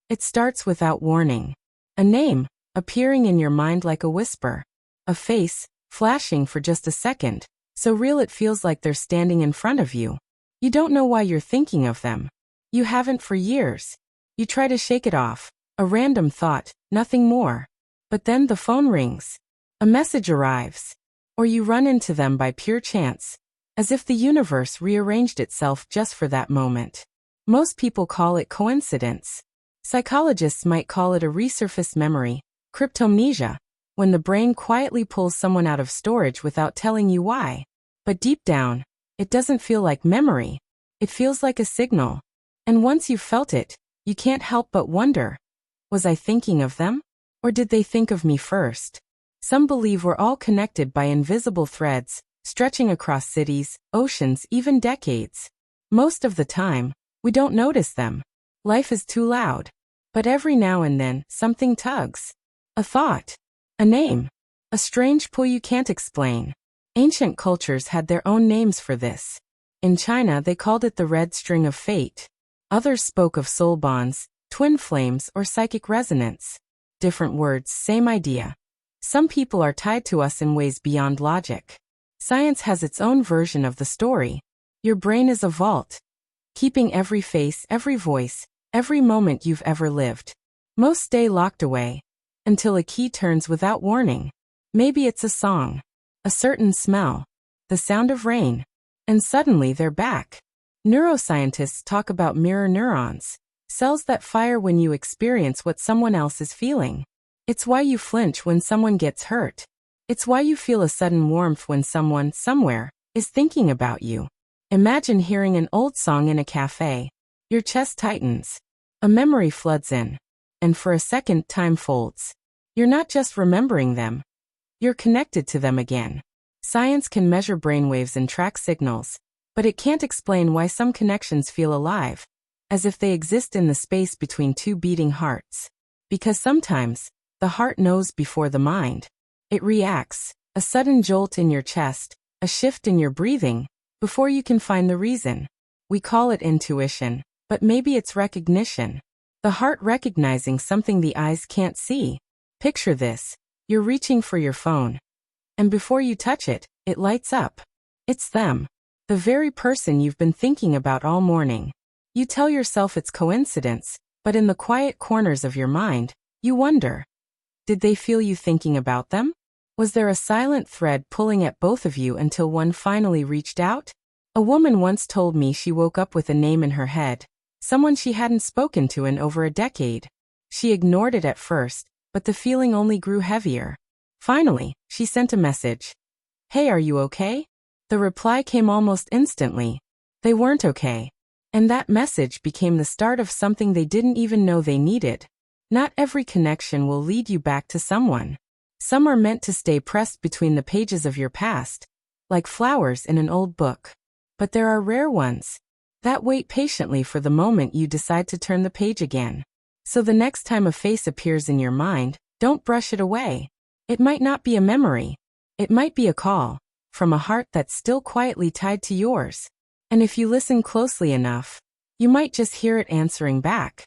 It starts without warning. A name, appearing in your mind like a whisper. A face, flashing for just a second, so real it feels like they're standing in front of you. You don't know why you're thinking of them. You haven't for years. You try to shake it off. A random thought, nothing more. But then the phone rings. A message arrives. Or you run into them by pure chance, as if the universe rearranged itself just for that moment. Most people call it coincidence. Psychologists might call it a resurface memory, cryptomnesia, when the brain quietly pulls someone out of storage without telling you why. But deep down, it doesn't feel like memory. It feels like a signal. And once you've felt it, you can't help but wonder, was I thinking of them? Or did they think of me first? Some believe we're all connected by invisible threads, stretching across cities, oceans, even decades. Most of the time, we don't notice them. Life is too loud. But every now and then, something tugs. A thought. A name. A strange pull you can't explain. Ancient cultures had their own names for this. In China, they called it the red string of fate. Others spoke of soul bonds, twin flames, or psychic resonance. Different words, same idea. Some people are tied to us in ways beyond logic. Science has its own version of the story. Your brain is a vault, keeping every face, every voice, every moment you've ever lived. Most stay locked away, until a key turns without warning. Maybe it's a song, a certain smell, the sound of rain, and suddenly they're back. Neuroscientists talk about mirror neurons, cells that fire when you experience what someone else is feeling. It's why you flinch when someone gets hurt. It's why you feel a sudden warmth when someone, somewhere, is thinking about you. Imagine hearing an old song in a cafe. Your chest tightens. A memory floods in. And for a second, time folds. You're not just remembering them. You're connected to them again. Science can measure brainwaves and track signals, but it can't explain why some connections feel alive, as if they exist in the space between two beating hearts. Because sometimes, the heart knows before the mind. It reacts, a sudden jolt in your chest, a shift in your breathing, before you can find the reason. We call it intuition, but maybe it's recognition. The heart recognizing something the eyes can't see. Picture this, you're reaching for your phone. And before you touch it, it lights up. It's them. The very person you've been thinking about all morning. You tell yourself it's coincidence, but in the quiet corners of your mind, you wonder. Did they feel you thinking about them? Was there a silent thread pulling at both of you until one finally reached out? A woman once told me she woke up with a name in her head, someone she hadn't spoken to in over a decade. She ignored it at first, but the feeling only grew heavier. Finally, she sent a message. "Hey, are you okay?" The reply came almost instantly. They weren't okay. And that message became the start of something they didn't even know they needed. Not every connection will lead you back to someone. Some are meant to stay pressed between the pages of your past, like flowers in an old book. But there are rare ones that wait patiently for the moment you decide to turn the page again. So the next time a face appears in your mind, don't brush it away. It might not be a memory. It might be a call from a heart that's still quietly tied to yours. And if you listen closely enough, you might just hear it answering back.